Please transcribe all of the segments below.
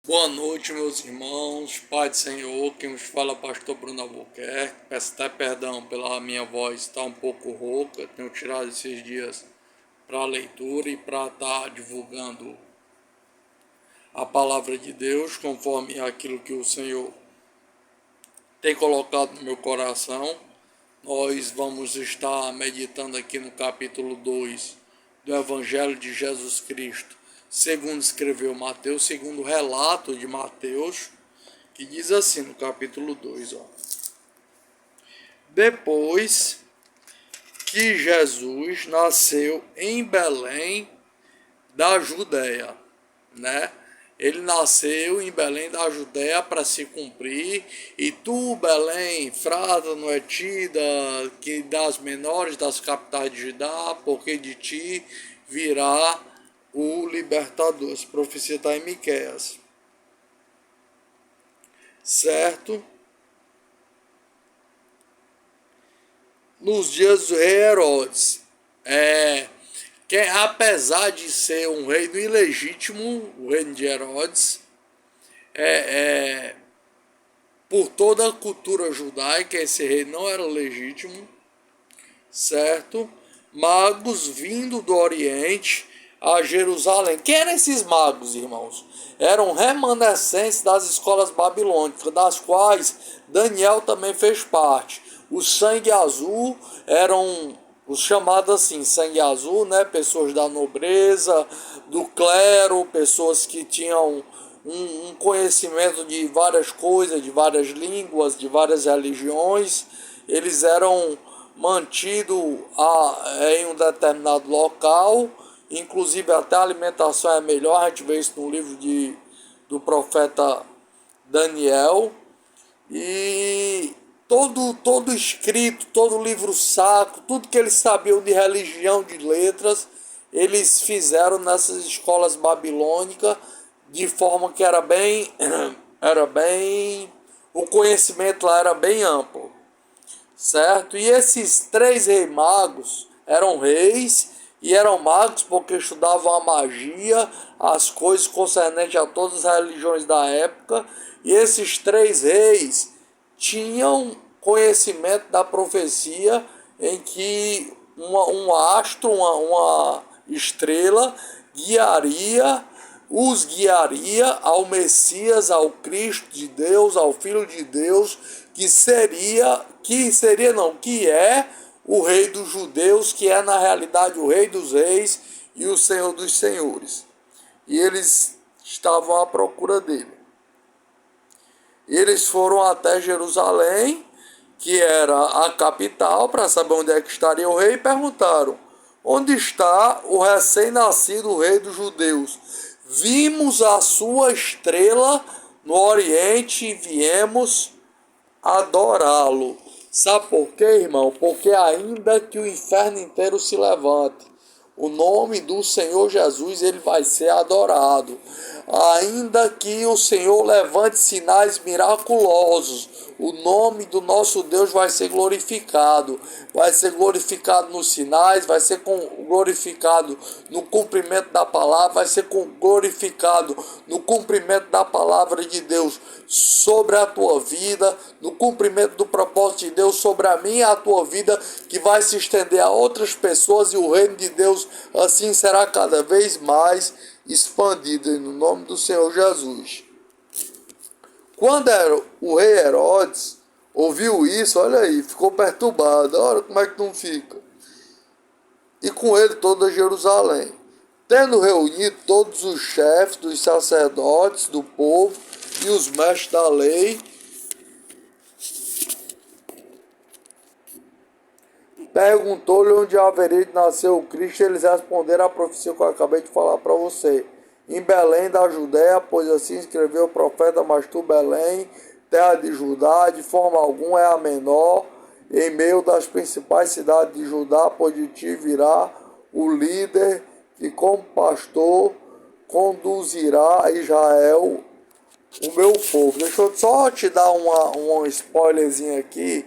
Boa noite, meus irmãos, Pai do Senhor, quem vos fala é o pastor Bruno Albuquerque. Peço até perdão pela minha voz estar um pouco rouca, tenho tirado esses dias para leitura e para estar divulgando a palavra de Deus, conforme aquilo que o Senhor tem colocado no meu coração. Nós vamos estar meditando aqui no capítulo 2 do Evangelho de Jesus Cristo, segundo escreveu Mateus, segundo o relato de Mateus, que diz assim no capítulo 2, ó. Depois que Jesus nasceu em Belém da Judéia, né? Ele nasceu em Belém da Judéia para se cumprir, e tu, Belém, Frata, não é tida que das menores das capitais de Judá, porque de ti virá o libertador. Essa profecia está em Miqueias, certo? Nos dias do rei Herodes. Que apesar de ser um reino ilegítimo, o reino de Herodes, por toda a cultura judaica, esse rei não era legítimo, certo? Magos vindo do Oriente a Jerusalém. Quem eram esses magos, irmãos? Eram remanescentes das escolas babilônicas, das quais Daniel também fez parte. O sangue azul eram os chamados assim, sangue azul, né? Pessoas da nobreza, do clero, pessoas que tinham um conhecimento de várias coisas, de várias línguas, de várias religiões. Eles eram mantidos em um determinado local, inclusive até a alimentação é melhor, a gente vê isso no livro do profeta Daniel. E todo escrito, todo livro sacro, tudo que eles sabiam de religião, de letras, eles fizeram nessas escolas babilônicas, de forma que era bem, o conhecimento lá era bem amplo, certo? E esses três reis magos eram reis e eram magos porque estudavam a magia, as coisas concernentes a todas as religiões da época. E esses três reis tinham conhecimento da profecia em que um astro, uma estrela, guiaria ao Messias, ao Cristo de Deus, ao Filho de Deus, que é o Rei dos Judeus, que é na realidade o Rei dos Reis e o Senhor dos Senhores. E eles estavam à procura dele. Eles foram até Jerusalém, que era a capital, para saber onde é que estaria o rei, e perguntaram: onde está o recém-nascido rei dos judeus? Vimos a sua estrela no Oriente e viemos adorá-lo. Sabe por quê, irmão? Porque ainda que o inferno inteiro se levante, o nome do Senhor Jesus ele vai ser adorado. Ainda que o Senhor levante sinais miraculosos, o nome do nosso Deus vai ser glorificado. Vai ser glorificado nos sinais, vai ser glorificado no cumprimento da palavra, vai ser glorificado no cumprimento da palavra de Deus sobre a tua vida, no cumprimento do propósito de Deus sobre a minha e a tua vida, que vai se estender a outras pessoas, e o reino de Deus assim será cada vez mais expandido no nome do Senhor Jesus. Quando era o rei Herodes ouviu isso, olha aí, ficou perturbado. Olha como é que não fica. E com ele toda Jerusalém, tendo reunido todos os chefes dos sacerdotes do povo e os mestres da lei, perguntou-lhe onde haveria de nascer o Cristo. Eles responderam a profecia que eu acabei de falar para você. Em Belém da Judéia, pois assim escreveu o profeta: mas tu, Belém, terra de Judá, de forma alguma é a menor em meio das principais cidades de Judá, pois de ti virá o líder que como pastor conduzirá a Israel, o meu povo. Deixa eu só te dar um spoilerzinho aqui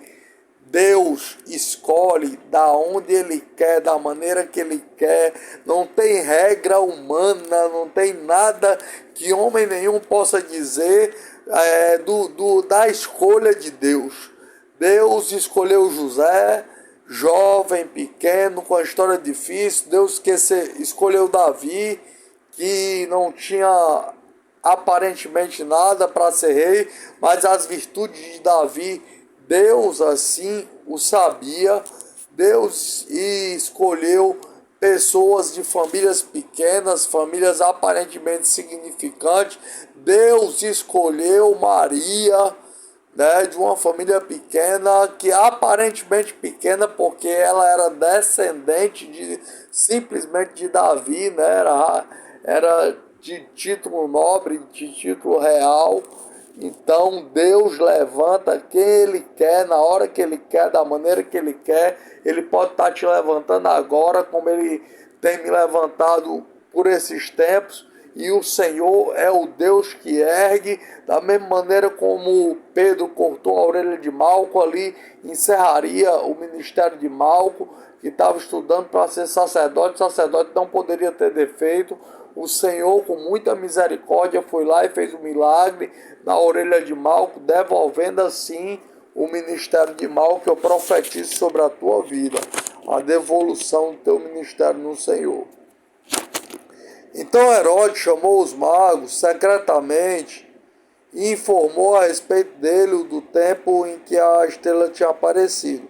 Deus escolhe da onde Ele quer, da maneira que Ele quer. Não tem regra humana, não tem nada que homem nenhum possa dizer da escolha de Deus. Deus escolheu José, jovem, pequeno, com a história difícil. Deus escolheu Davi, que não tinha aparentemente nada para ser rei, mas as virtudes de Davi, Deus assim o sabia. Deus escolheu pessoas de famílias pequenas, famílias aparentemente insignificantes. Deus escolheu Maria, né, de uma família pequena, que aparentemente pequena, porque ela era descendente simplesmente de Davi, né, era de título nobre, de título real. Então Deus levanta quem Ele quer, na hora que Ele quer, da maneira que Ele quer. Ele pode estar te levantando agora, como Ele tem me levantado por esses tempos. E o Senhor é o Deus que ergue, da mesma maneira como Pedro cortou a orelha de Malco ali, encerraria o ministério de Malco, que estava estudando para ser sacerdote. O sacerdote não poderia ter defeito. O Senhor, com muita misericórdia, foi lá e fez um milagre na orelha de Malco, devolvendo assim o ministério de Malco. Eu profetizo sobre a tua vida a devolução do teu ministério no Senhor. Então Herodes chamou os magos secretamente e informou a respeito dele do tempo em que a estrela tinha aparecido.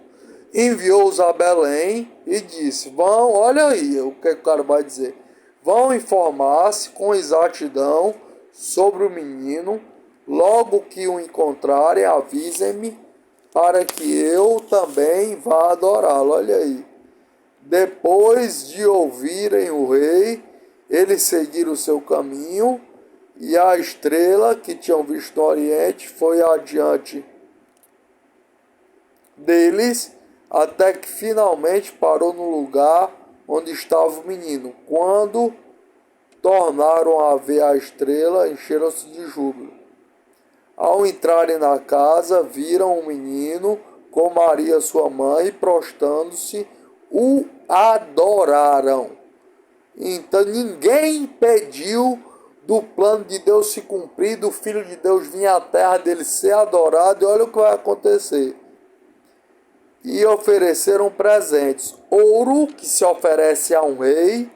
Enviou-os a Belém e disse: vão, olha aí o que o cara vai dizer. Vão informar-se com exatidão sobre o menino. Logo que o encontrarem, avisem-me, para que eu também vá adorá-lo. Olha aí. Depois de ouvirem o rei, eles seguiram o seu caminho, e a estrela que tinham visto no Oriente foi adiante deles, até que finalmente parou no lugar onde estava o menino. Quando tornaram a ver a estrela, encheram-se de júbilo. Ao entrarem na casa, viram o menino com Maria, sua mãe, e prostrando-se, o adoraram. Então ninguém impediu do plano de Deus se cumprir, do Filho de Deus vir à terra, dele ser adorado. E olha o que vai acontecer. E ofereceram presentes: ouro, que se oferece a um rei,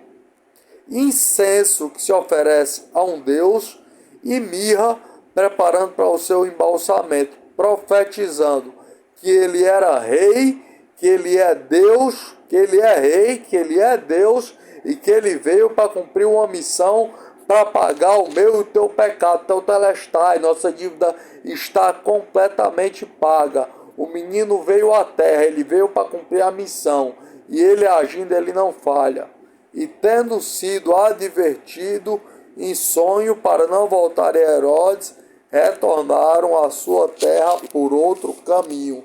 incenso, que se oferece a um deus, e mirra, preparando para o seu embalsamento, profetizando que ele era rei, que ele é Deus, que ele é rei, que ele é Deus, e que ele veio para cumprir uma missão, para pagar o meu e o teu pecado. Teu telestai, nossa dívida está completamente paga. O menino veio à terra, ele veio para cumprir a missão, e ele agindo, ele não falha. E tendo sido advertido em sonho para não voltar a Herodes, retornaram à sua terra por outro caminho.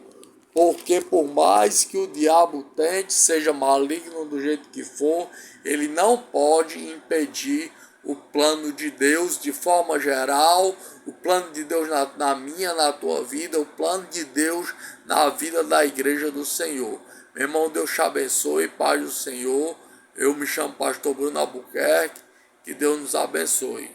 Porque por mais que o diabo tente, seja maligno do jeito que for, ele não pode impedir o plano de Deus de forma geral, o plano de Deus na minha, na tua vida, o plano de Deus na vida da igreja do Senhor. Meu irmão, Deus te abençoe, paz do Senhor. Eu me chamo Pastor Bruno Albuquerque, que Deus nos abençoe.